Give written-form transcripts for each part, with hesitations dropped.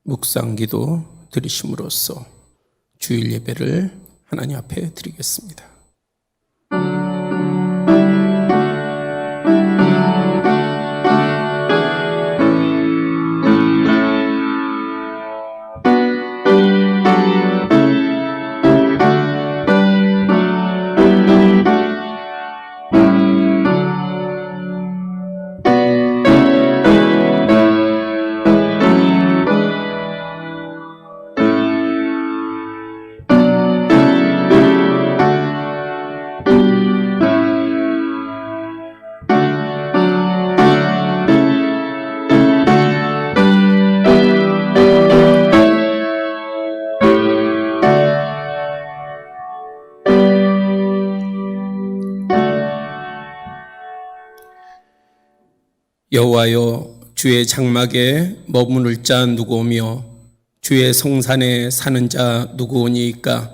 묵상기도 드리심으로써 주일 예배를 하나님 앞에 드리겠습니다. 여호와여, 주의 장막에 머무를 자 누구오며 주의 성산에 사는 자 누구오니이까?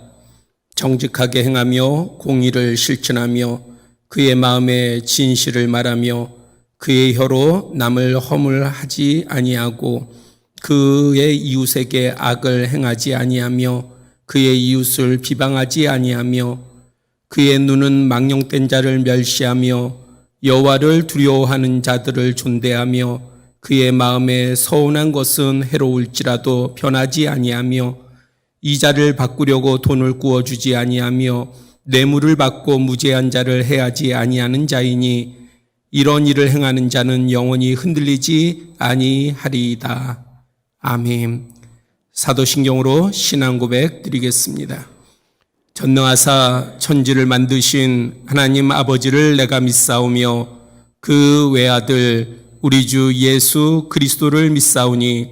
정직하게 행하며 공의를 실천하며 그의 마음에 진실을 말하며 그의 혀로 남을 허물하지 아니하고 그의 이웃에게 악을 행하지 아니하며 그의 이웃을 비방하지 아니하며 그의 눈은 망령된 자를 멸시하며 여호와를 두려워하는 자들을 존대하며 그의 마음에 서운한 것은 해로울지라도 변하지 아니하며 이자를 바꾸려고 돈을 구워주지 아니하며 뇌물을 받고 무죄한 자를 해하지 아니하는 자이니 이런 일을 행하는 자는 영원히 흔들리지 아니하리이다. 아멘. 사도신경으로 신앙 고백 드리겠습니다. 전능하사 천지를 만드신 하나님 아버지를 내가 믿사오며 그 외아들 우리 주 예수 그리스도를 믿사오니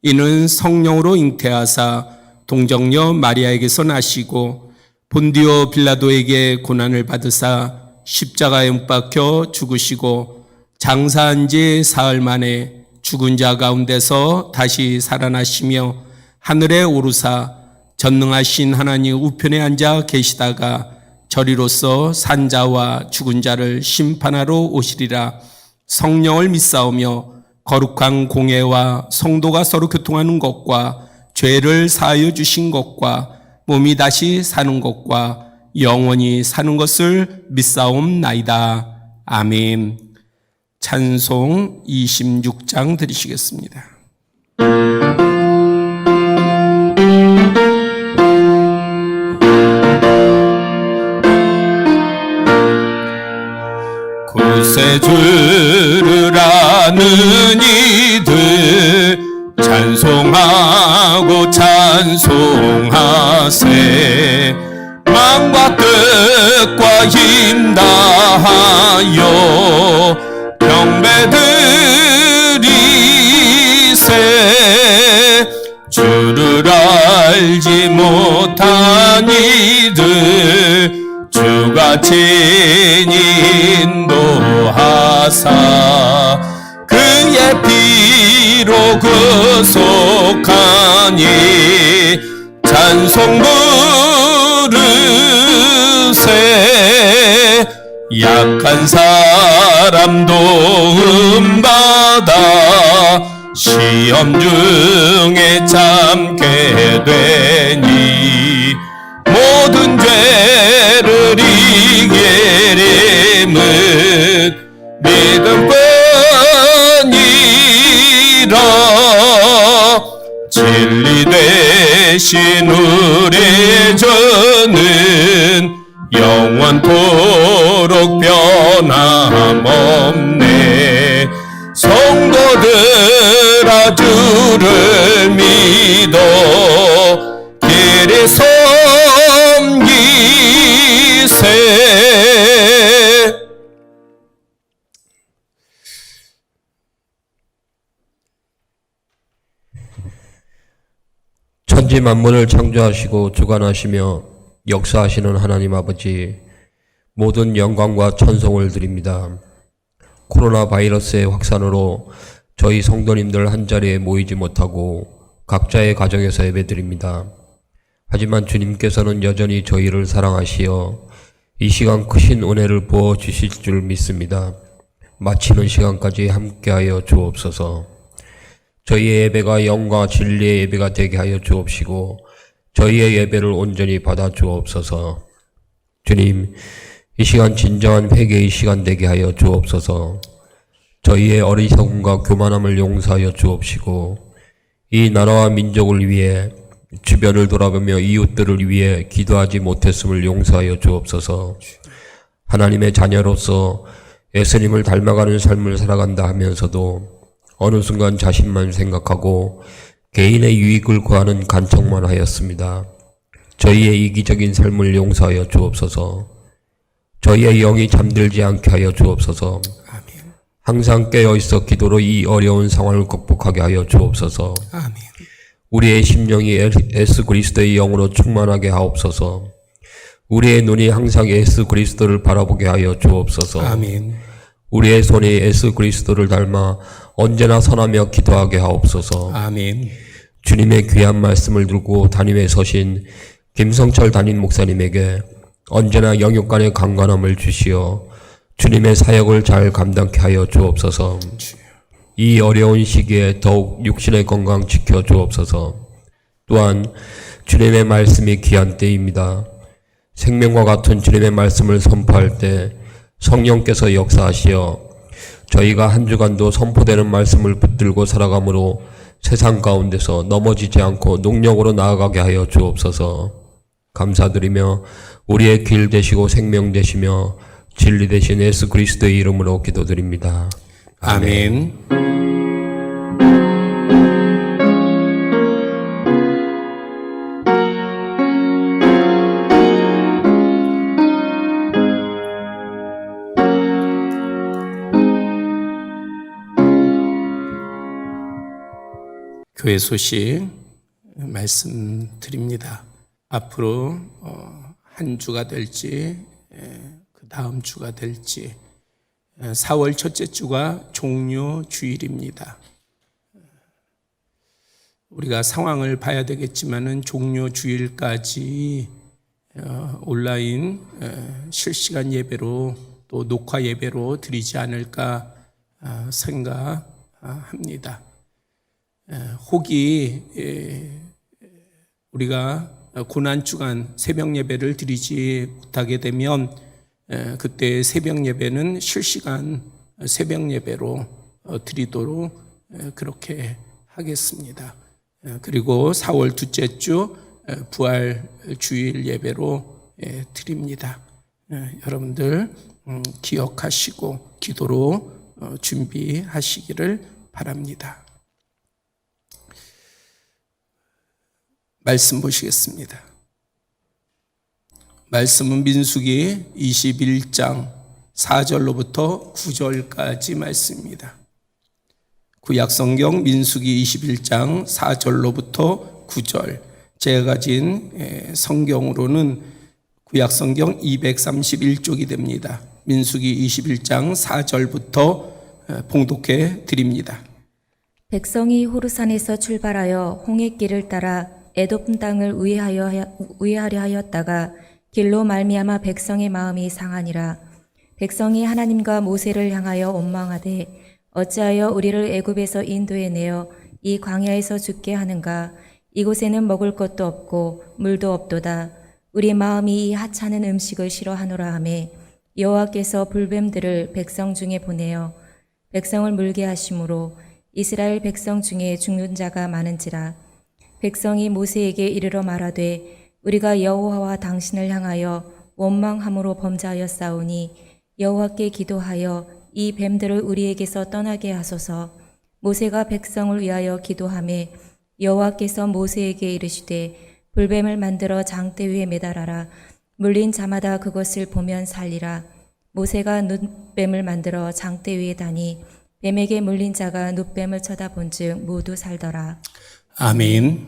이는 성령으로 잉태하사 동정녀 마리아에게서 나시고 본디오 빌라도에게 고난을 받으사 십자가에 못 박혀 죽으시고 장사한 지 사흘 만에 죽은 자 가운데서 다시 살아나시며 하늘에 오르사 전능하신 하나님 우편에 앉아 계시다가 저리로서 산자와 죽은 자를 심판하러 오시리라. 성령을 믿사오며 거룩한 공예와 성도가 서로 교통하는 것과 죄를 사하여 주신 것과 몸이 다시 사는 것과 영원히 사는 것을 믿사옵나이다. 아멘. 찬송 26장 드리시겠습니다. 구세주를 아는 이들 찬송하고 찬송하세. 마음과 뜻과 힘 다하여 경배드리세. 주를 알지 못한 이들 주가 친히 인도하사 그의 피로 구속하니 찬송 부르세. 약한 사람 도움받아 시험 중에 참게 되니 모든 죄를 이기림은 믿음뿐이라. 진리 되신 우리 주는 영원토록 변함없네. 성도들아 주를 믿어 길이 섬기세. 천지 만물을 창조하시고 주관하시며 역사하시는 하나님 아버지, 모든 영광과 찬송을 드립니다. 코로나 바이러스의 확산으로 저희 성도님들 한자리에 모이지 못하고 각자의 가정에서 예배드립니다. 하지만 주님께서는 여전히 저희를 사랑하시어 이 시간 크신 은혜를 부어 주실 줄 믿습니다. 마치는 시간까지 함께하여 주옵소서. 저희의 예배가 영과 진리의 예배가 되게 하여 주옵시고 저희의 예배를 온전히 받아 주옵소서. 주님, 이 시간 진정한 회개의 시간 되게 하여 주옵소서. 저희의 어리석음과 교만함을 용서하여 주옵시고 이 나라와 민족을 위해 주변을 돌아보며 이웃들을 위해 기도하지 못했음을 용서하여 주옵소서. 하나님의 자녀로서 예수님을 닮아가는 삶을 살아간다 하면서도 어느 순간 자신만 생각하고 개인의 유익을 구하는 간청만 하였습니다. 저희의 이기적인 삶을 용서하여 주옵소서. 저희의 영이 잠들지 않게 하여 주옵소서. 아멘. 항상 깨어있어 기도로 이 어려운 상황을 극복하게 하여 주옵소서. 아멘. 우리의 심령이 예수 그리스도의 영으로 충만하게 하옵소서. 우리의 눈이 항상 예수 그리스도를 바라보게 하여 주옵소서. 아멘. 우리의 손이 예수 그리스도를 닮아 언제나 선하며 기도하게 하옵소서. 아멘. 주님의 귀한 말씀을 들고 담임에 서신 김성철 담임 목사님에게 언제나 영육간의 강건함을 주시어 주님의 사역을 잘 감당케 하여 주옵소서. 이 어려운 시기에 더욱 육신의 건강 지켜 주옵소서. 또한 주님의 말씀이 귀한 때입니다. 생명과 같은 주님의 말씀을 선포할 때 성령께서 역사하시어 저희가 한 주간도 선포되는 말씀을 붙들고 살아가므로 세상 가운데서 넘어지지 않고 능력으로 나아가게 하여 주옵소서. 감사드리며 우리의 길 되시고 생명 되시며 진리 되신 예수 그리스도의 이름으로 기도드립니다. 아멘. 교회 소식 말씀드립니다. 앞으로 한 주가 될지 그 다음 주가 될지 4월 첫째 주가 종료 주일입니다. 우리가 상황을 봐야 되겠지만은 종료 주일까지 온라인 실시간 예배로 또 녹화 예배로 드리지 않을까 생각합니다. 혹이 우리가 고난 주간 새벽 예배를 드리지 못하게 되면 그때 새벽 예배는 실시간 새벽 예배로 드리도록 그렇게 하겠습니다. 그리고 4월 둘째 주 부활 주일 예배로 드립니다. 여러분들 기억하시고 기도로 준비하시기를 바랍니다. 말씀 보시겠습니다. 말씀은 민수기 21장 4절로부터 9절까지 말씀입니다. 구약성경 민수기 21장 4절로부터 9절, 제가 가진 성경으로는 구약성경 231쪽이 됩니다. 민수기 21장 4절부터 봉독해 드립니다. 백성이 호르산에서 출발하여 홍해길을 따라 에돔 땅을 우회하려 하였다가 길로 말미암아 백성의 마음이 상하니라. 백성이 하나님과 모세를 향하여 원망하되 어찌하여 우리를 애굽에서 인도해 내어 이 광야에서 죽게 하는가. 이곳에는 먹을 것도 없고 물도 없도다. 우리 마음이 이 하찮은 음식을 싫어하노라 하매 여호와께서 불뱀들을 백성 중에 보내어 백성을 물게 하심으로 이스라엘 백성 중에 죽는 자가 많은지라. 백성이 모세에게 이르러 말하되 우리가 여호와와 당신을 향하여 원망함으로 범죄하였사오니 여호와께 기도하여 이 뱀들을 우리에게서 떠나게 하소서. 모세가 백성을 위하여 기도하매 여호와께서 모세에게 이르시되 불뱀을 만들어 장대 위에 매달아라. 물린 자마다 그것을 보면 살리라. 모세가 눕뱀을 만들어 장대 위에 다니 뱀에게 물린 자가 눕뱀을 쳐다본즉 모두 살더라. 아멘.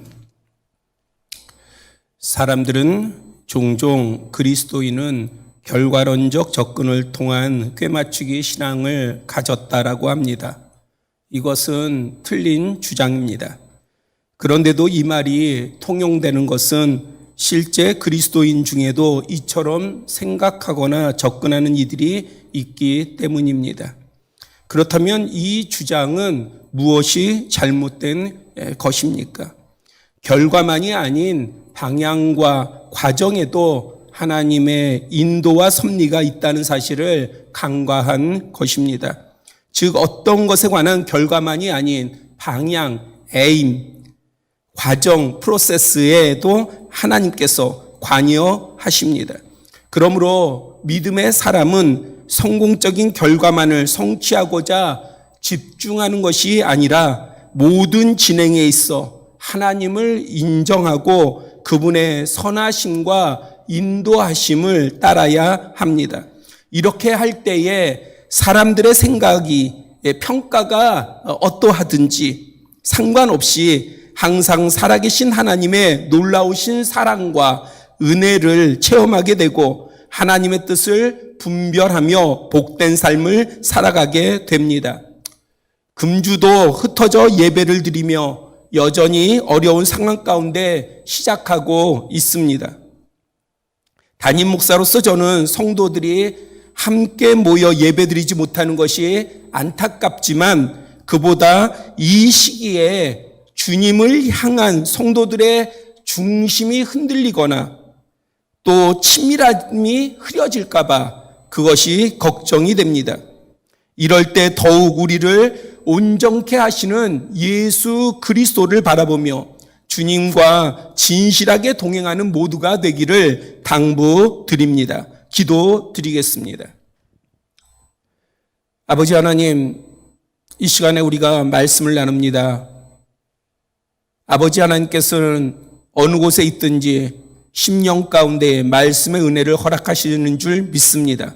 사람들은 종종 그리스도인은 결과론적 접근을 통한 꿰맞추기 신앙을 가졌다라고 합니다. 이것은 틀린 주장입니다. 그런데도 이 말이 통용되는 것은 실제 그리스도인 중에도 이처럼 생각하거나 접근하는 이들이 있기 때문입니다. 그렇다면 이 주장은 무엇이 잘못된 것입니까? 결과만이 아닌 방향과 과정에도 하나님의 인도와 섭리가 있다는 사실을 간과한 것입니다. 즉 어떤 것에 관한 결과만이 아닌 방향, 에임, 과정, 프로세스에도 하나님께서 관여하십니다. 그러므로 믿음의 사람은 성공적인 결과만을 성취하고자 집중하는 것이 아니라 모든 진행에 있어 하나님을 인정하고 그분의 선하심과 인도하심을 따라야 합니다. 이렇게 할 때에 사람들의 생각이, 평가가 어떠하든지 상관없이 항상 살아계신 하나님의 놀라우신 사랑과 은혜를 체험하게 되고 하나님의 뜻을 분별하며 복된 삶을 살아가게 됩니다. 금주도 흩어져 예배를 드리며 여전히 어려운 상황 가운데 시작하고 있습니다. 담임 목사로서 저는 성도들이 함께 모여 예배드리지 못하는 것이 안타깝지만 그보다 이 시기에 주님을 향한 성도들의 중심이 흔들리거나 또 친밀함이 흐려질까 봐 그것이 걱정이 됩니다. 이럴 때 더욱 우리를 온전케 하시는 예수 그리스도를 바라보며 주님과 진실하게 동행하는 모두가 되기를 당부드립니다. 기도드리겠습니다. 아버지 하나님, 이 시간에 우리가 말씀을 나눕니다. 아버지 하나님께서는 어느 곳에 있든지 심령 가운데 말씀의 은혜를 허락하시는 줄 믿습니다.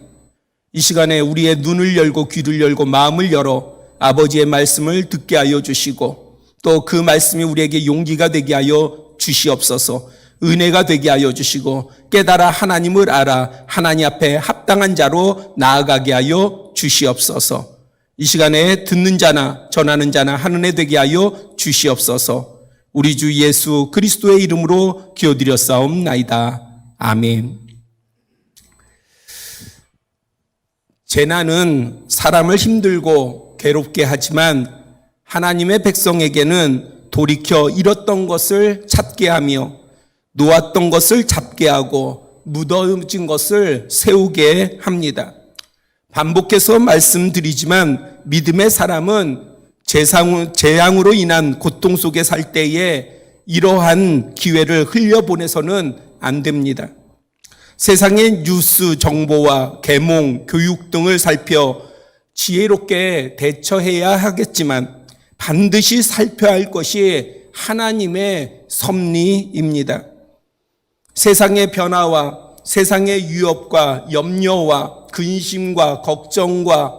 이 시간에 우리의 눈을 열고 귀를 열고 마음을 열어 아버지의 말씀을 듣게 하여 주시고 또 그 말씀이 우리에게 용기가 되게 하여 주시옵소서. 은혜가 되게 하여 주시고 깨달아 하나님을 알아 하나님 앞에 합당한 자로 나아가게 하여 주시옵소서. 이 시간에 듣는 자나 전하는 자나 하는 애 되게 하여 주시옵소서. 우리 주 예수 그리스도의 이름으로 기도드렸사옵나이다. 아멘. 재난은 사람을 힘들고 괴롭게 하지만 하나님의 백성에게는 돌이켜 잃었던 것을 찾게 하며 놓았던 것을 잡게 하고 무뎌진 것을 세우게 합니다. 반복해서 말씀드리지만 믿음의 사람은 재앙으로 인한 고통 속에 살 때에 이러한 기회를 흘려보내서는 안 됩니다. 세상의 뉴스 정보와 계몽, 교육 등을 살펴 지혜롭게 대처해야 하겠지만 반드시 살펴야 할 것이 하나님의 섭리입니다. 세상의 변화와 세상의 위협과 염려와 근심과 걱정과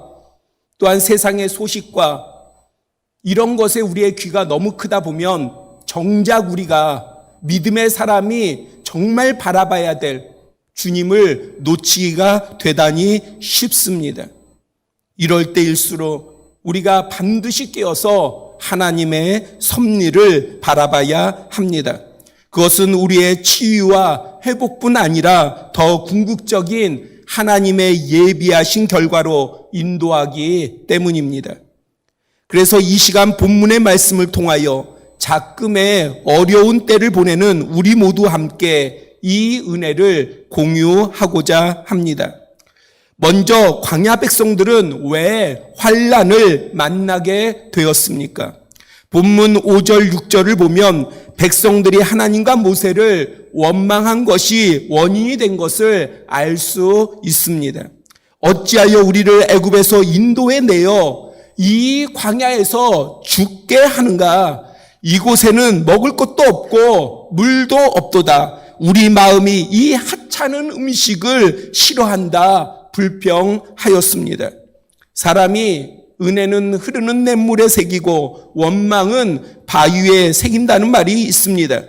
또한 세상의 소식과 이런 것에 우리의 귀가 너무 크다 보면 정작 우리가 믿음의 사람이 정말 바라봐야 될 주님을 놓치기가 대단히 쉽습니다. 이럴 때일수록 우리가 반드시 깨어서 하나님의 섭리를 바라봐야 합니다. 그것은 우리의 치유와 회복뿐 아니라 더 궁극적인 하나님의 예비하신 결과로 인도하기 때문입니다. 그래서 이 시간 본문의 말씀을 통하여 작금의 어려운 때를 보내는 우리 모두 함께 이 은혜를 공유하고자 합니다. 먼저 광야 백성들은 왜 환난을 만나게 되었습니까? 본문 5절 6절을 보면 백성들이 하나님과 모세를 원망한 것이 원인이 된 것을 알 수 있습니다. 어찌하여 우리를 애굽에서 인도해 내어 이 광야에서 죽게 하는가? 이곳에는 먹을 것도 없고 물도 없도다. 우리 마음이 이 하찮은 음식을 싫어한다. 불평하였습니다. 사람이 은혜는 흐르는 냇물에 새기고 원망은 바위에 새긴다는 말이 있습니다.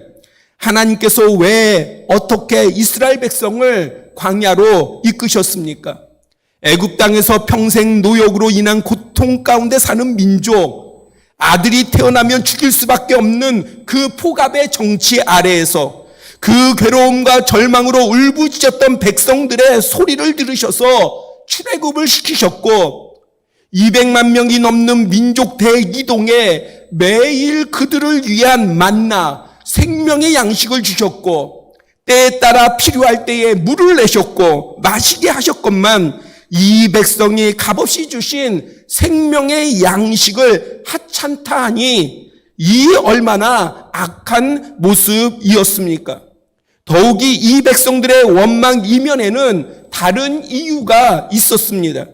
하나님께서 왜 어떻게 이스라엘 백성을 광야로 이끄셨습니까? 애굽 땅에서 평생 노역으로 인한 고통 가운데 사는 민족, 아들이 태어나면 죽일 수밖에 없는 그 폭압의 정치 아래에서 그 괴로움과 절망으로 울부짖었던 백성들의 소리를 들으셔서 출애굽을 시키셨고 200만 명이 넘는 민족 대이동에 매일 그들을 위한 만나, 생명의 양식을 주셨고 때에 따라 필요할 때에 물을 내셨고 마시게 하셨건만 이 백성이 값없이 주신 생명의 양식을 하찮다 하니 이 얼마나 악한 모습이었습니까? 더욱이 이 백성들의 원망 이면에는 다른 이유가 있었습니다.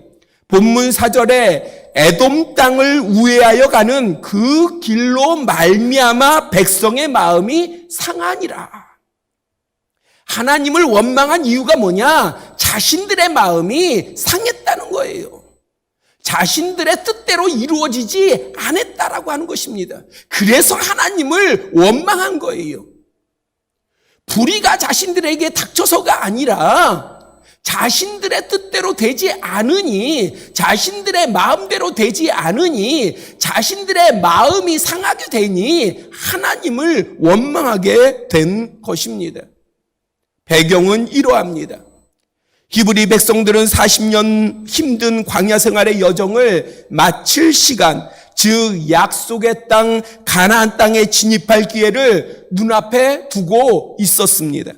본문 4절에 에돔 땅을 우회하여 가는 그 길로 말미암아 백성의 마음이 상하니라. 하나님을 원망한 이유가 뭐냐? 자신들의 마음이 상했다는 거예요. 자신들의 뜻대로 이루어지지 않았다라고 하는 것입니다. 그래서 하나님을 원망한 거예요. 불의가 자신들에게 닥쳐서가 아니라 자신들의 뜻대로 되지 않으니, 자신들의 마음대로 되지 않으니, 자신들의 마음이 상하게 되니 하나님을 원망하게 된 것입니다. 배경은 이러합니다. 히브리 백성들은 40년 힘든 광야 생활의 여정을 마칠 시간, 즉 약속의 땅 가나안 땅에 진입할 기회를 눈앞에 두고 있었습니다.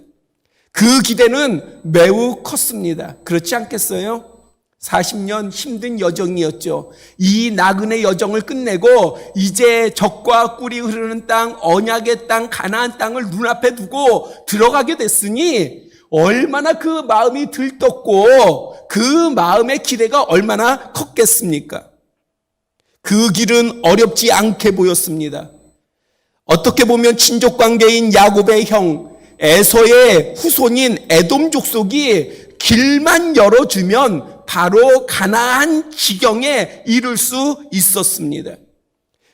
그 기대는 매우 컸습니다. 그렇지 않겠어요? 40년 힘든 여정이었죠. 이 나그네 여정을 끝내고 이제 젖과 꿀이 흐르는 땅, 언약의 땅, 가나안 땅을 눈앞에 두고 들어가게 됐으니 얼마나 그 마음이 들떴고 그 마음의 기대가 얼마나 컸겠습니까? 그 길은 어렵지 않게 보였습니다. 어떻게 보면 친족 관계인 야곱의 형 에서의 후손인 에돔 족속이 길만 열어주면 바로 가나안 지경에 이를 수 있었습니다.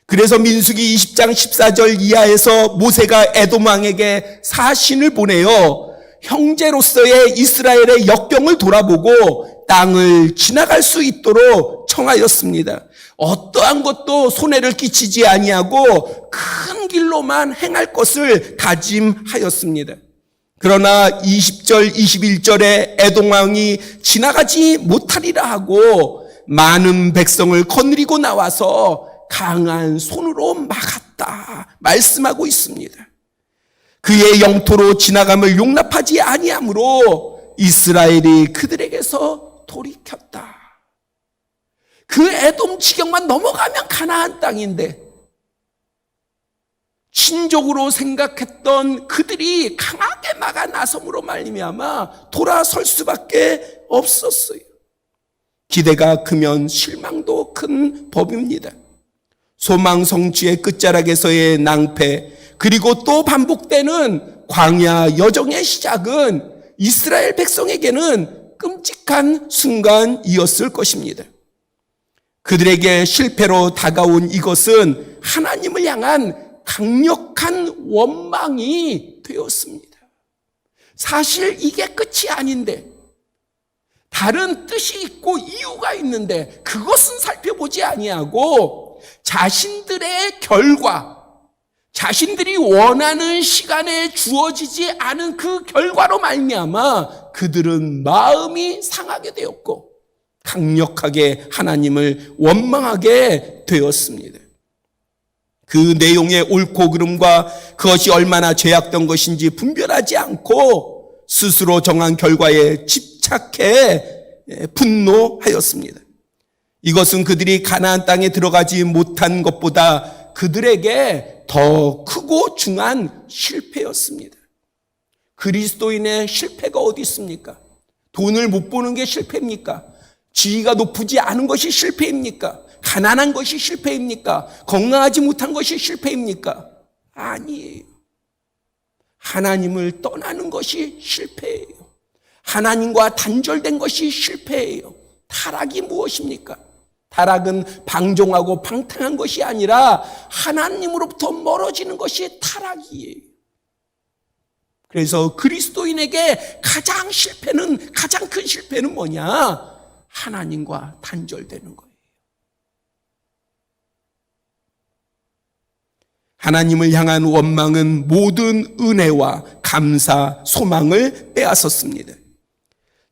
그래서 민수기 20장 14절 이하에서 모세가 에돔 왕에게 사신을 보내어 형제로서의 이스라엘의 역경을 돌아보고 땅을 지나갈 수 있도록 청하였습니다. 어떠한 것도 손해를 끼치지 아니하고 큰 길로만 행할 것을 다짐하였습니다. 그러나 20절, 21절에 에돔 왕이 지나가지 못하리라 하고 많은 백성을 거느리고 나와서 강한 손으로 막았다 말씀하고 있습니다. 그의 영토로 지나감을 용납하지 아니하므로 이스라엘이 그들에게서 돌이켰다. 그 에돔 지경만 넘어가면 가나안 땅인데 친족으로 생각했던 그들이 강하게 막아 나섬으로 말미암아 돌아설 수밖에 없었어요. 기대가 크면 실망도 큰 법입니다. 소망 성취의 끝자락에서의 낭패, 그리고 또 반복되는 광야 여정의 시작은 이스라엘 백성에게는 끔찍한 순간이었을 것입니다. 그들에게 실패로 다가온 이것은 하나님을 향한 강력한 원망이 되었습니다. 사실 이게 끝이 아닌데, 다른 뜻이 있고 이유가 있는데 그것은 살펴보지 아니하고 자신들의 결과, 자신들이 원하는 시간에 주어지지 않은 그 결과로 말미암아 그들은 마음이 상하게 되었고 강력하게 하나님을 원망하게 되었습니다. 그 내용의 옳고 그름과 그것이 얼마나 죄악된 것인지 분별하지 않고 스스로 정한 결과에 집착해 분노하였습니다. 이것은 그들이 가나안 땅에 들어가지 못한 것보다 그들에게 더 크고 중한 실패였습니다. 그리스도인의 실패가 어디 있습니까? 돈을 못 버는 게 실패입니까? 지위가 높지 않은 것이 실패입니까? 가난한 것이 실패입니까? 건강하지 못한 것이 실패입니까? 아니에요. 하나님을 떠나는 것이 실패예요. 하나님과 단절된 것이 실패예요. 타락이 무엇입니까? 타락은 방종하고 방탕한 것이 아니라 하나님으로부터 멀어지는 것이 타락이에요. 그래서 그리스도인에게 가장 큰 실패는 뭐냐? 하나님과 단절되는 거예요. 하나님을 향한 원망은 모든 은혜와 감사, 소망을 빼앗았습니다.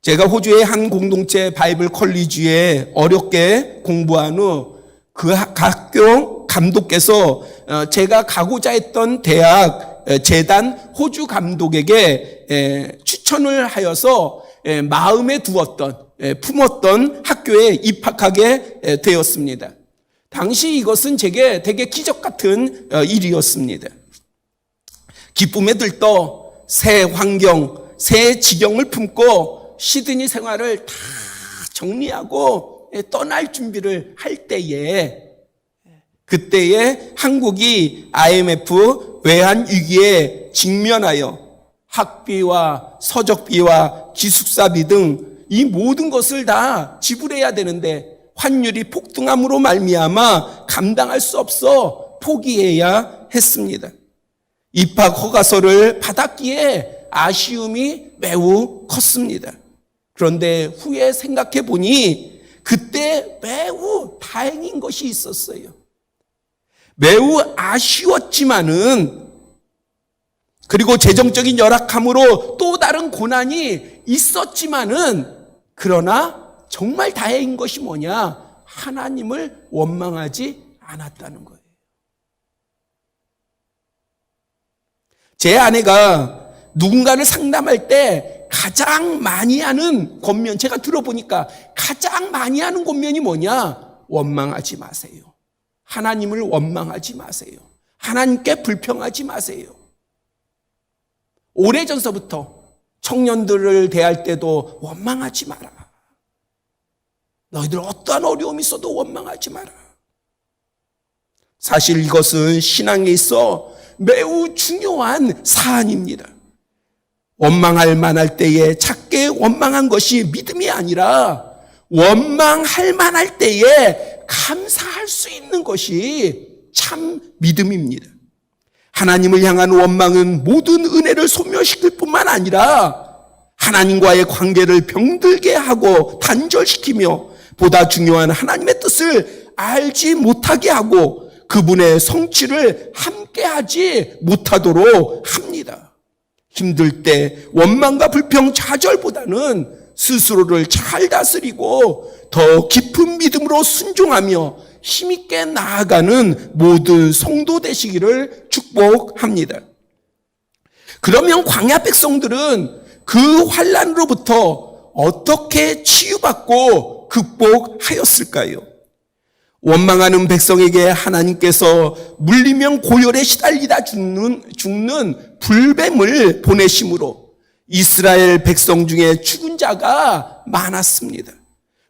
제가 호주의 한 공동체 바이블 컬리지에 어렵게 공부한 후 그 학교 감독께서 제가 가고자 했던 대학 재단 호주 감독에게 추천을 하여서 마음에 두었던 품었던 학교에 입학하게 되었습니다. 당시 이것은 제게 되게 기적 같은 일이었습니다. 기쁨에 들떠 새 환경, 새 지경을 품고 시드니 생활을 다 정리하고 떠날 준비를 할 때에 그때에 한국이 IMF 외환 위기에 직면하여 학비와 서적비와 기숙사비 등 이 모든 것을 다 지불해야 되는데 환율이 폭등함으로 말미암아 감당할 수 없어 포기해야 했습니다. 입학 허가서를 받았기에 아쉬움이 매우 컸습니다. 그런데 후에 생각해 보니 그때 매우 다행인 것이 있었어요. 매우 아쉬웠지만은 그리고 재정적인 열악함으로 또 다른 고난이 있었지만은 그러나 정말 다행인 것이 뭐냐? 하나님을 원망하지 않았다는 거예요. 제 아내가 누군가를 상담할 때 가장 많이 하는 권면, 제가 들어보니까 가장 많이 하는 권면이 뭐냐? 원망하지 마세요. 하나님을 원망하지 마세요. 하나님께 불평하지 마세요. 오래전서부터 청년들을 대할 때도 원망하지 마라. 너희들 어떠한 어려움이 있어도 원망하지 마라. 사실 이것은 신앙에 있어 매우 중요한 사안입니다. 원망할 만할 때에 작게 원망한 것이 믿음이 아니라 원망할 만할 때에 감사할 수 있는 것이 참 믿음입니다. 하나님을 향한 원망은 모든 은혜를 소멸시킬 뿐만 아니라 하나님과의 관계를 병들게 하고 단절시키며 보다 중요한 하나님의 뜻을 알지 못하게 하고 그분의 성취를 함께하지 못하도록 합니다. 힘들 때 원망과 불평, 좌절보다는 스스로를 잘 다스리고 더 깊은 믿음으로 순종하며 힘있게 나아가는 모든 성도 되시기를 축복합니다. 그러면 광야 백성들은 그 환난으로부터 어떻게 치유받고 극복하였을까요? 원망하는 백성에게 하나님께서 물리면 고열에 시달리다 죽는 불뱀을 보내심으로 이스라엘 백성 중에 죽은 자가 많았습니다.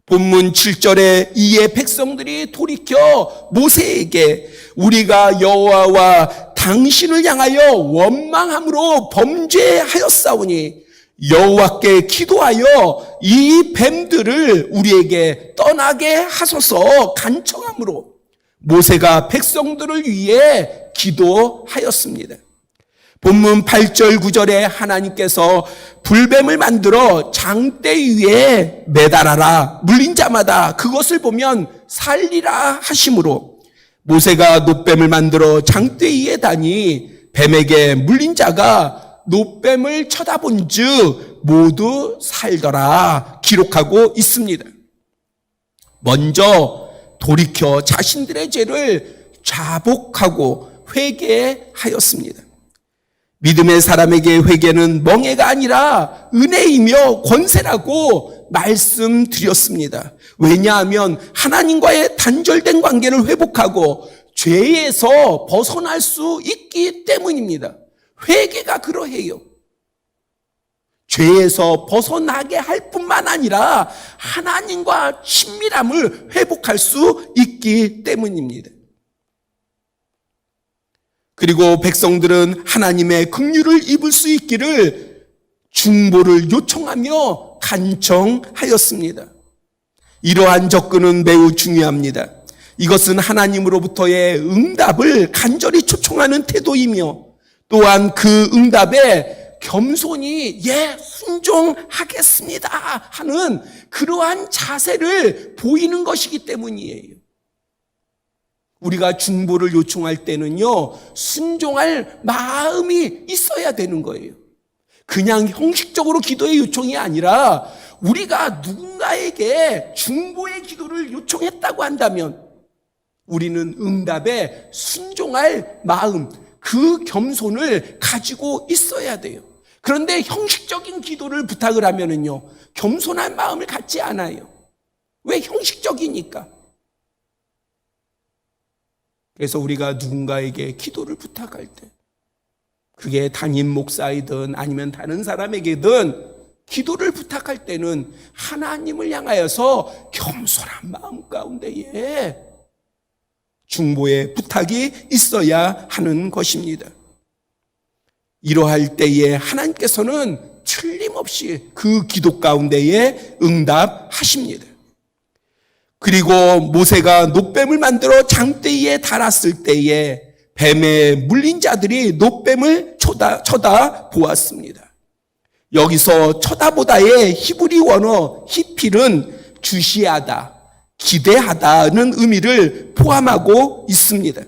본문 7절에 이에 백성들이 돌이켜 모세에게 우리가 여호와와 당신을 향하여 원망함으로 범죄하였사오니 여호와께 기도하여 이 뱀들을 우리에게 떠나게 하소서 간청함으로 모세가 백성들을 위해 기도하였습니다. 본문 8절 9절에 하나님께서 불뱀을 만들어 장대 위에 매달아라. 물린 자마다 그것을 보면 살리라 하심으로 모세가 놋뱀을 만들어 장대 위에 다니 뱀에게 물린 자가 놋뱀을 쳐다본 즉 모두 살더라 기록하고 있습니다. 먼저 돌이켜 자신들의 죄를 자복하고 회개하였습니다. 믿음의 사람에게 회개는 멍해가 아니라 은혜이며 권세라고 말씀드렸습니다. 왜냐하면 하나님과의 단절된 관계를 회복하고 죄에서 벗어날 수 있기 때문입니다. 회개가 그러해요. 죄에서 벗어나게 할 뿐만 아니라 하나님과 친밀함을 회복할 수 있기 때문입니다. 그리고 백성들은 하나님의 긍휼을 입을 수 있기를 중보를 요청하며 간청하였습니다. 이러한 접근은 매우 중요합니다. 이것은 하나님으로부터의 응답을 간절히 초청하는 태도이며 또한 그 응답에 겸손히 순종하겠습니다 하는 그러한 자세를 보이는 것이기 때문이에요. 우리가 중보를 요청할 때는요, 순종할 마음이 있어야 되는 거예요. 그냥 형식적으로 기도의 요청이 아니라 우리가 누군가에게 중보의 기도를 요청했다고 한다면 우리는 응답에 순종할 마음, 그 겸손을 가지고 있어야 돼요. 그런데 형식적인 기도를 부탁을 하면은요, 겸손한 마음을 갖지 않아요. 왜? 형식적이니까. 그래서 우리가 누군가에게 기도를 부탁할 때, 그게 담임 목사이든 아니면 다른 사람에게든 기도를 부탁할 때는 하나님을 향하여서 겸손한 마음 가운데에 중보의 부탁이 있어야 하는 것입니다. 이러할 때에 하나님께서는 틀림없이 그 기도 가운데에 응답하십니다. 그리고 모세가 놋뱀을 만들어 장대에 달았을 때에 뱀에 물린 자들이 놋뱀을 쳐다보았습니다. 여기서 쳐다보다의 히브리 원어 히필은 주시하다, 기대하다는 의미를 포함하고 있습니다.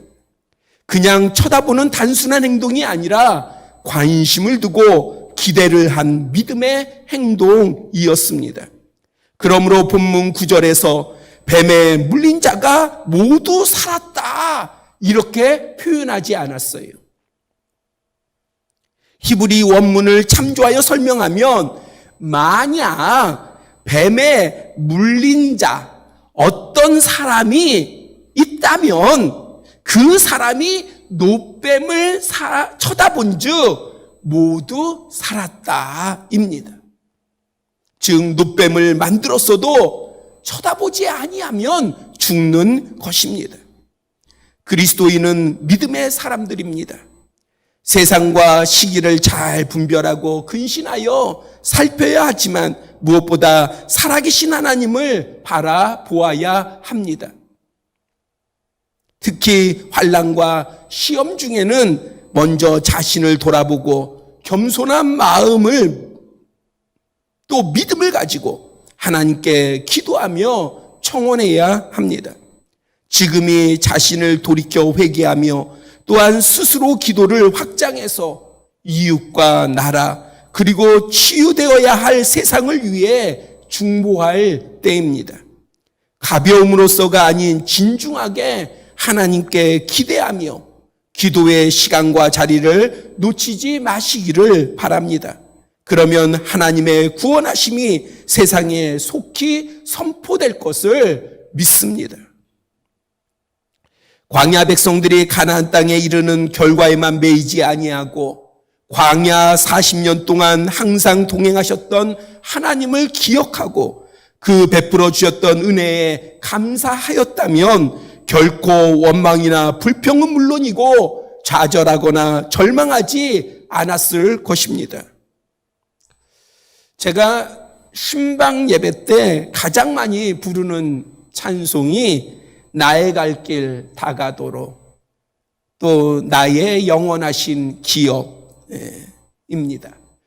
그냥 쳐다보는 단순한 행동이 아니라 관심을 두고 기대를 한 믿음의 행동이었습니다. 그러므로 본문 9절에서 뱀에 물린 자가 모두 살았다, 이렇게 표현하지 않았어요. 히브리 원문을 참조하여 설명하면 만약 뱀에 물린 자, 어떤 사람이 있다면 그 사람이 놋뱀을 쳐다본 즉 모두 살았다입니다. 즉 놋뱀을 만들었어도 쳐다보지 아니하면 죽는 것입니다. 그리스도인은 믿음의 사람들입니다. 세상과 시기를 잘 분별하고 근신하여 살펴야 하지만 무엇보다 살아계신 하나님을 바라보아야 합니다. 특히 환난과 시험 중에는 먼저 자신을 돌아보고 겸손한 마음을 또 믿음을 가지고 하나님께 기도하며 청원해야 합니다. 지금이 자신을 돌이켜 회개하며 또한 스스로 기도를 확장해서 이웃과 나라 그리고 치유되어야 할 세상을 위해 중보할 때입니다. 가벼움으로서가 아닌 진중하게 하나님께 기대하며 기도의 시간과 자리를 놓치지 마시기를 바랍니다. 그러면 하나님의 구원하심이 세상에 속히 선포될 것을 믿습니다. 광야 백성들이 가나안 땅에 이르는 결과에만 매이지 아니하고 광야 40년 동안 항상 동행하셨던 하나님을 기억하고 그 베풀어 주셨던 은혜에 감사하였다면 결코 원망이나 불평은 물론이고 좌절하거나 절망하지 않았을 것입니다. 제가 신방 예배 때 가장 많이 부르는 찬송이 나의 갈 길 다가도록, 또 나의 영원하신 기업입니다.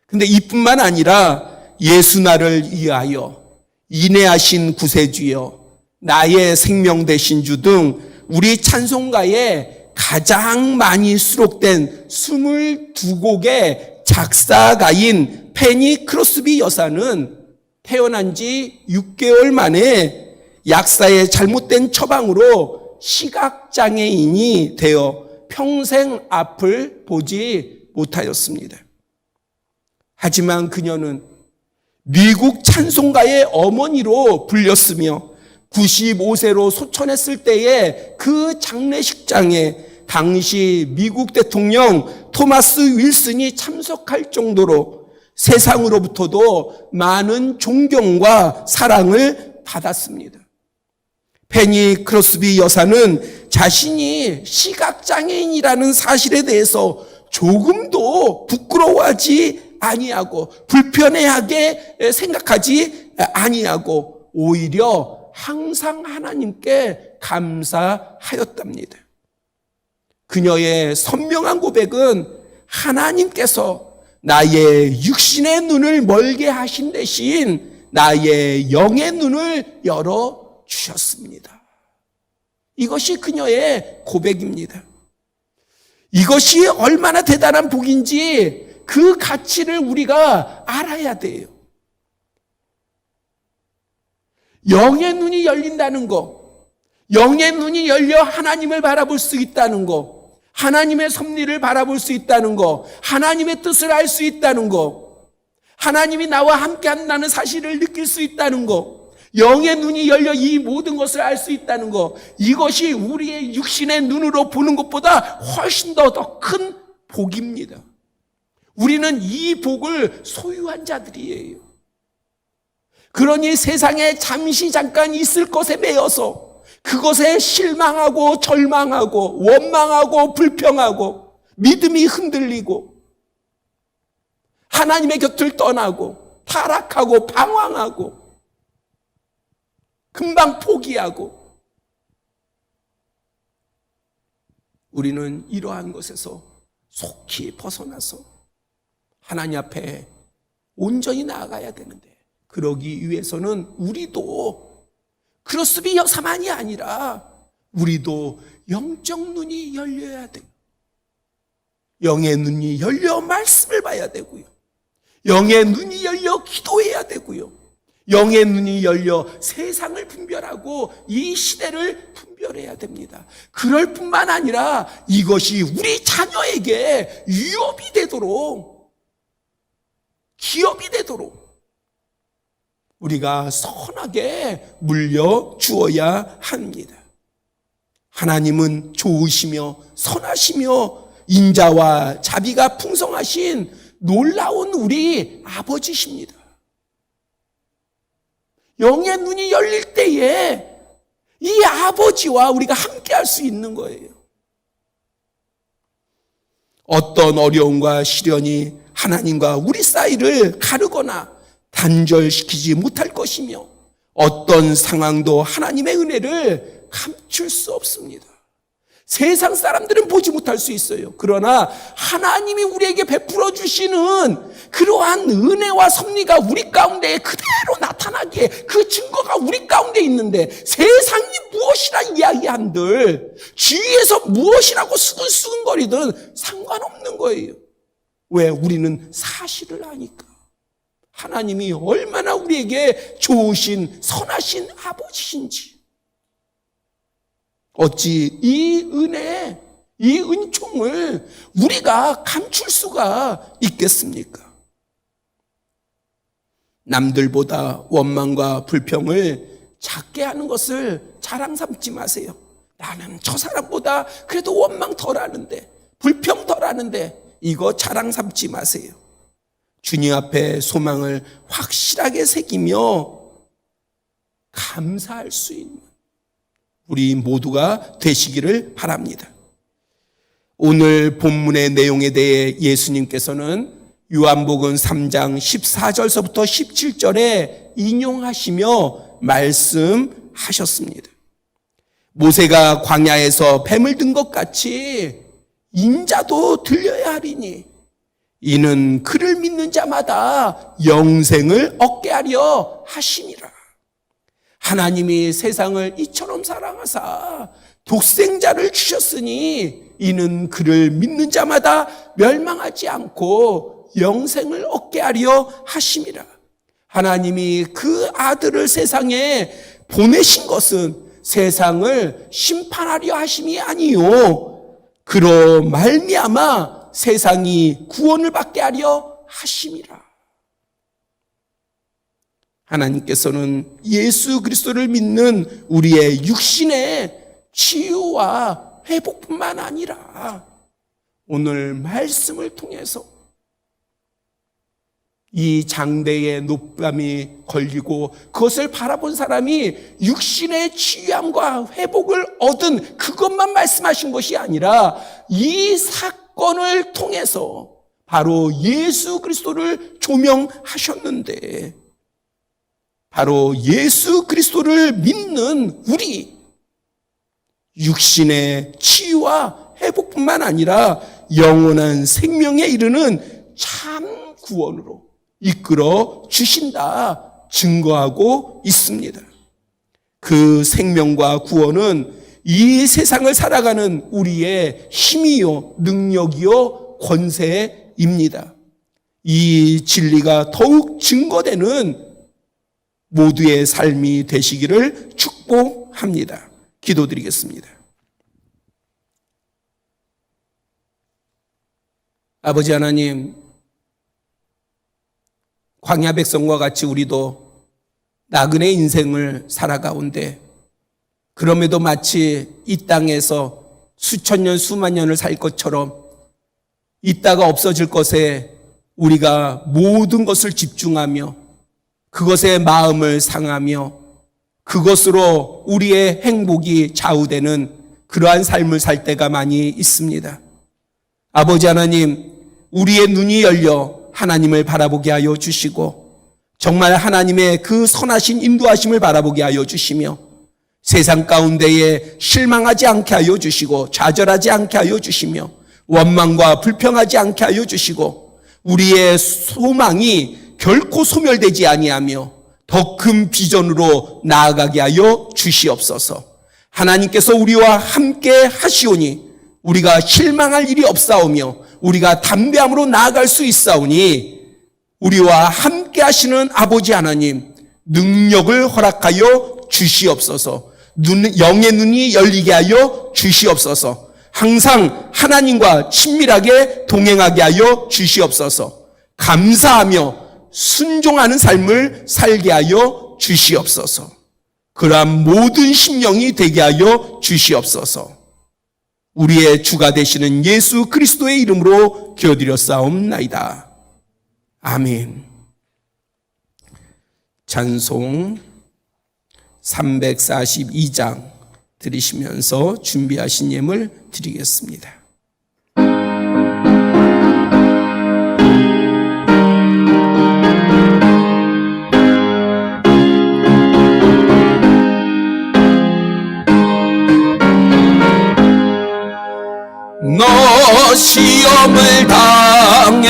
근데 이뿐만 아니라 예수 나를 위하여 인내하신 구세주여, 나의 생명 되신 주 등 우리 찬송가에 가장 많이 수록된 22곡의 작사가인 페니 크로스비 여사는 태어난 지 6개월 만에 약사의 잘못된 처방으로 시각장애인이 되어 평생 앞을 보지 못하였습니다. 하지만 그녀는 미국 찬송가의 어머니로 불렸으며 95세로 소천했을 때에 그 장례식장에 당시 미국 대통령 토마스 윌슨이 참석할 정도로 세상으로부터도 많은 존경과 사랑을 받았습니다. 페니 크로스비 여사는 자신이 시각장애인이라는 사실에 대해서 조금도 부끄러워하지 아니하고 불편해하게 생각하지 아니하고 오히려 항상 하나님께 감사하였답니다. 그녀의 선명한 고백은 하나님께서 나의 육신의 눈을 멀게 하신 대신 나의 영의 눈을 열어 주셨습니다. 이것이 그녀의 고백입니다. 이것이 얼마나 대단한 복인지 그 가치를 우리가 알아야 돼요. 영의 눈이 열린다는 거, 영의 눈이 열려 하나님을 바라볼 수 있다는 거, 하나님의 섭리를 바라볼 수 있다는 거, 하나님의 뜻을 알 수 있다는 거, 하나님이 나와 함께 한다는 사실을 느낄 수 있다는 거, 영의 눈이 열려 이 모든 것을 알 수 있다는 거, 이것이 우리의 육신의 눈으로 보는 것보다 훨씬 더 큰 복입니다. 우리는 이 복을 소유한 자들이에요. 그러니 세상에 잠깐 있을 것에 매여서 그것에 실망하고 절망하고 원망하고 불평하고 믿음이 흔들리고 하나님의 곁을 떠나고 타락하고 방황하고 금방 포기하고, 우리는 이러한 것에서 속히 벗어나서 하나님 앞에 온전히 나아가야 되는데, 그러기 위해서는 우리도 크로스비 여사만이 아니라 우리도 영적 눈이 열려야 돼요. 영의 눈이 열려 말씀을 봐야 되고요. 영의 눈이 열려 기도해야 되고요. 영의 눈이 열려 세상을 분별하고 이 시대를 분별해야 됩니다. 그럴 뿐만 아니라 이것이 우리 자녀에게 유업이 되도록, 기업이 되도록 우리가 선하게 물려주어야 합니다. 하나님은 좋으시며 선하시며 인자와 자비가 풍성하신 놀라운 우리 아버지십니다. 영의 눈이 열릴 때에 이 아버지와 우리가 함께 할 수 있는 거예요. 어떤 어려움과 시련이 하나님과 우리 사이를 가르거나 단절시키지 못할 것이며, 어떤 상황도 하나님의 은혜를 감출 수 없습니다. 세상 사람들은 보지 못할 수 있어요. 그러나 하나님이 우리에게 베풀어 주시는 그러한 은혜와 섭리가 우리 가운데 그대로 나타나기에 그 증거가 우리 가운데 있는데, 세상이 무엇이라 이야기한들 주위에서 무엇이라고 수근수근거리든 상관없는 거예요. 왜? 우리는 사실을 아니까. 하나님이 얼마나 우리에게 좋으신 선하신 아버지신지. 어찌 이 은혜, 이 은총을 우리가 감출 수가 있겠습니까? 남들보다 원망과 불평을 작게 하는 것을 자랑 삼지 마세요. 나는 저 사람보다 그래도 원망 덜 하는데, 불평 덜 하는데, 이거 자랑 삼지 마세요. 주님 앞에 소망을 확실하게 새기며 감사할 수 있는 우리 모두가 되시기를 바랍니다. 오늘 본문의 내용에 대해 예수님께서는 요한복음 3장 14절서부터 17절에 인용하시며 말씀하셨습니다. 모세가 광야에서 뱀을 든 것 같이 인자도 들려야 하리니 이는 그를 믿는 자마다 영생을 얻게 하려 하심이라. 하나님이 세상을 이처럼 사랑하사 독생자를 주셨으니 이는 그를 믿는 자마다 멸망하지 않고 영생을 얻게 하려 하심이라. 하나님이 그 아들을 세상에 보내신 것은 세상을 심판하려 하심이 아니요 그로 말미암아 세상이 구원을 받게 하려 하심이라. 하나님께서는 예수 그리스도를 믿는 우리의 육신의 치유와 회복뿐만 아니라 오늘 말씀을 통해서 이 장대에 높밤이 걸리고 그것을 바라본 사람이 육신의 치유함과 회복을 얻은 그것만 말씀하신 것이 아니라 이 사건을 통해서 바로 예수 그리스도를 조명하셨는데, 바로 예수 그리스도를 믿는 우리 육신의 치유와 회복뿐만 아니라 영원한 생명에 이르는 참 구원으로 이끌어 주신다 증거하고 있습니다. 그 생명과 구원은 이 세상을 살아가는 우리의 힘이요 능력이요 권세입니다. 이 진리가 더욱 증거되는 모두의 삶이 되시기를 축복합니다. 기도드리겠습니다. 아버지 하나님, 광야 백성과 같이 우리도 나그네 인생을 살아가운데 그럼에도 마치 이 땅에서 수천 년 수만 년을 살 것처럼 있다가 없어질 것에 우리가 모든 것을 집중하며 그것에 마음을 상하며 그것으로 우리의 행복이 좌우되는 그러한 삶을 살 때가 많이 있습니다. 아버지 하나님, 우리의 눈이 열려 하나님을 바라보게 하여 주시고 정말 하나님의 그 선하신 인도하심을 바라보게 하여 주시며 세상 가운데에 실망하지 않게 하여 주시고 좌절하지 않게 하여 주시며 원망과 불평하지 않게 하여 주시고 우리의 소망이 결코 소멸되지 아니하며 더 큰 비전으로 나아가게 하여 주시옵소서. 하나님께서 우리와 함께 하시오니 우리가 실망할 일이 없사오며 우리가 담대함으로 나아갈 수 있사오니 우리와 함께 하시는 아버지 하나님 능력을 허락하여 주시옵소서. 영의 눈이 열리게 하여 주시옵소서. 항상 하나님과 친밀하게 동행하게 하여 주시옵소서. 감사하며 순종하는 삶을 살게 하여 주시옵소서. 그러한 모든 심령이 되게 하여 주시옵소서. 우리의 주가 되시는 예수 그리스도의 이름으로 기도드렸사옵나이다. 아멘. 찬송 342장 들으시면서 준비하신 예물 드리겠습니다. 너 시험을 당해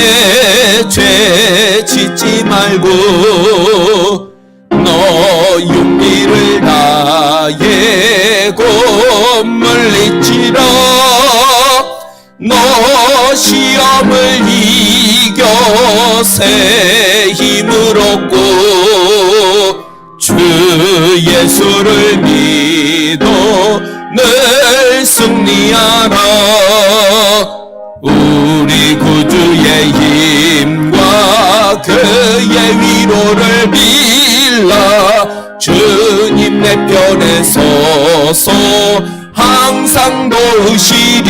죄 짓지 말고 너 용기를 다해 곧 물리치라. 너 시험을 이겨 새 힘을 얻고 주 예수를 믿어 늘 승리하라. 우리 구주의 힘과 그의 위로를 빌라. 주님 내 편에 서서 항상 도우시리.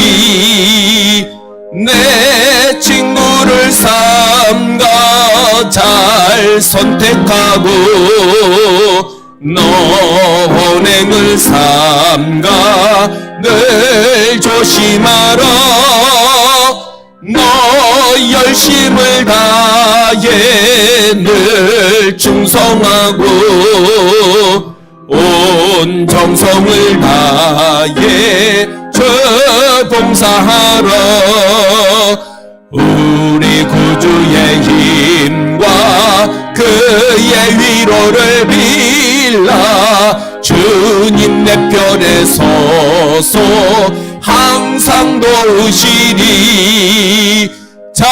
내 친구를 삼가 잘 선택하고 너 혼행을 삼가 늘 조심하라. 너 열심을 다해 늘 충성하고 온 정성을 다해 주 봉사하라. 우리 구주의 힘과 그의 위로를 빌라. 주님 내 편에 서서 항상 도우시리. 잘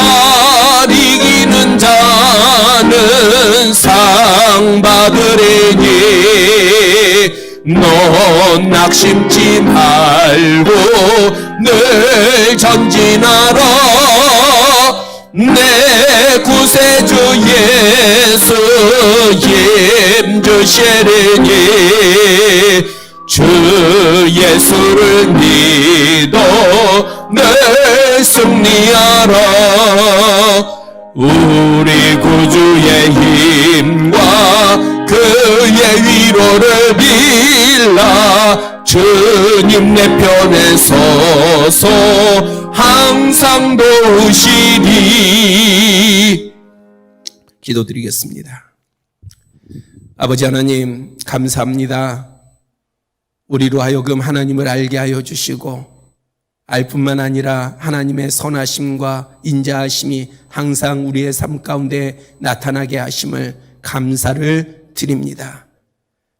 이기는 자는 상 받으리니 넌 낙심치 말고 늘 전진하라. 내 구세주 예수 힘 주시리니 주 예수를 믿어 늘 승리하라. 우리 구주의 힘과 그의 위로를 빌라. 주님 내 편에 서서 항상 도우시리. 기도드리겠습니다. 아버지 하나님 감사합니다. 우리로 하여금 하나님을 알게 하여 주시고 알 뿐만 아니라 하나님의 선하심과 인자하심이 항상 우리의 삶 가운데 나타나게 하심을 감사를 드립니다.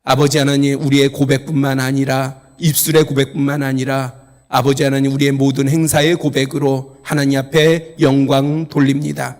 아버지 하나님 우리의 고백뿐만 아니라 입술의 고백뿐만 아니라 아버지 하나님 우리의 모든 행사의 고백으로 하나님 앞에 영광 돌립니다.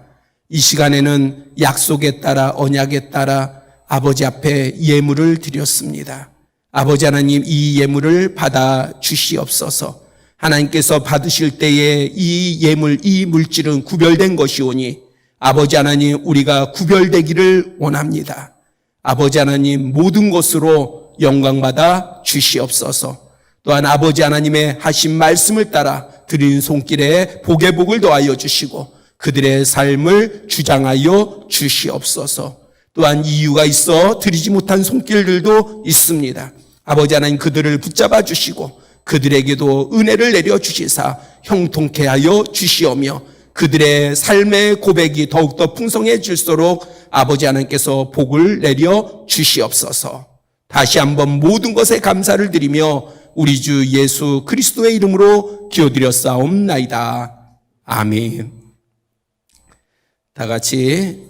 이 시간에는 약속에 따라 언약에 따라 아버지 앞에 예물을 드렸습니다. 아버지 하나님, 이 예물을 받아 주시옵소서. 하나님께서 받으실 때에 이 예물, 이 물질은 구별된 것이오니 아버지 하나님, 우리가 구별되기를 원합니다. 아버지 하나님, 모든 것으로 영광받아 주시옵소서. 또한 아버지 하나님의 하신 말씀을 따라 드린 손길에 복의 복을 더하여 주시고 그들의 삶을 주장하여 주시옵소서. 또한 이유가 있어 드리지 못한 손길들도 있습니다. 아버지 하나님, 그들을 붙잡아 주시고 그들에게도 은혜를 내려 주시사 형통케 하여 주시오며 그들의 삶의 고백이 더욱더 풍성해질수록 아버지 하나님께서 복을 내려 주시옵소서. 다시 한번 모든 것에 감사를 드리며 우리 주 예수 그리스도의 이름으로 기도드렸사옵나이다. 아멘. 다 같이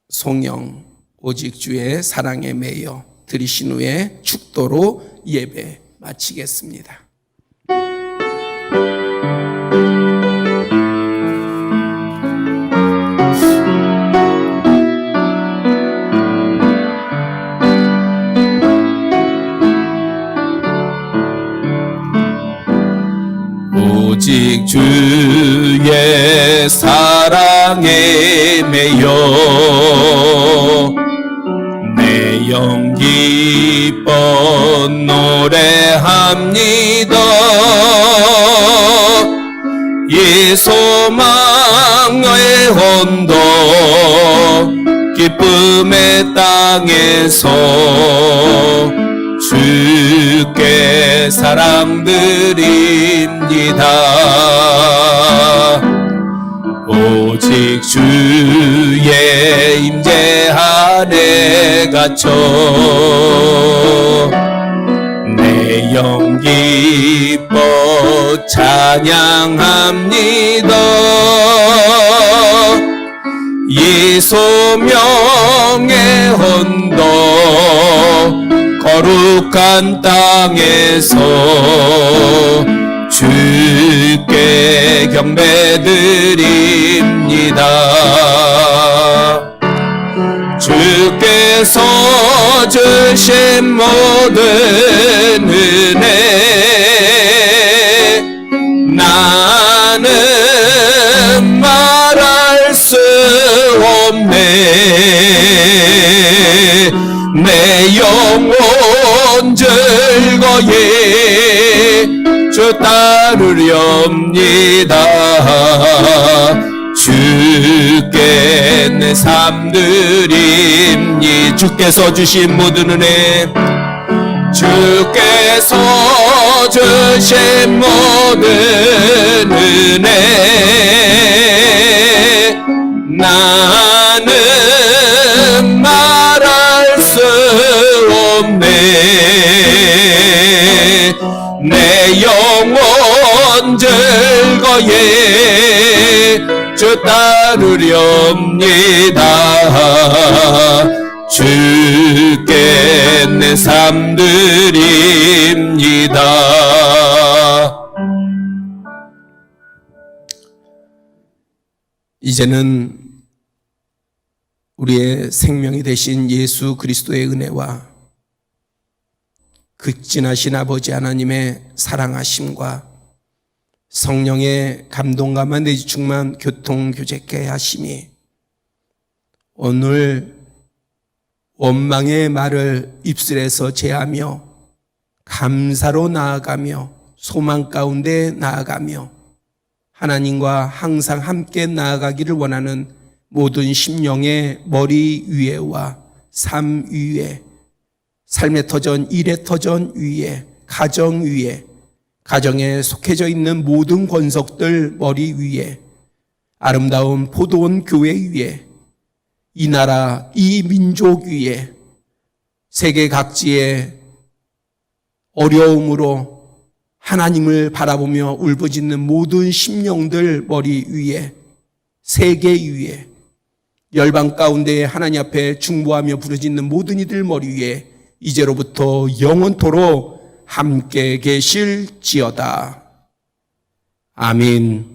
송영 오직 주의 사랑에 매여 드리신 후에 축도로 예배 마치겠습니다. 오직 주의 사랑에 매여 내 영 기뻐 노래합니다. 이 소망의 언덕 기쁨의 땅에서 주께 사랑드립니다. 오직 주의 임재 안에 갇혀 내 영 기뻐 찬양합니다. 이 소명의 언덕 거룩한 땅에서 주께 경배드립니다. 주께서 주신 모든 은혜 나는 말할 수 없네. 내 영혼 즐거이 주 따르렵니다. 주께 내 삶 드립니. 주께서 주신 모든 은혜 주께서 주신 모든 은혜 나는 말할 수 없네. 내 영혼 즐거이 주 따르렵니다. 주께 내 삶 드립니다. 이제는 우리의 생명이 되신 예수 그리스도의 은혜와 극진하신 아버지 하나님의 사랑하심과 성령의 감동감과 내지 충만 교통교제케 하심이 오늘 원망의 말을 입술에서 제하며 감사로 나아가며 소망 가운데 나아가며 하나님과 항상 함께 나아가기를 원하는 모든 심령의 머리 위에와 삶 위에, 삶의 터전, 일의 터전 위에, 가정 위에, 가정에 속해져 있는 모든 권속들 머리 위에, 아름다운 포도원 교회 위에, 이 나라, 이 민족 위에, 세계 각지의 어려움으로 하나님을 바라보며 울부짖는 모든 심령들 머리 위에, 세계 위에, 열방 가운데 하나님 앞에 중보하며 부르짖는 모든 이들 머리 위에 이제로부터 영원토록 함께 계실지어다. 아멘.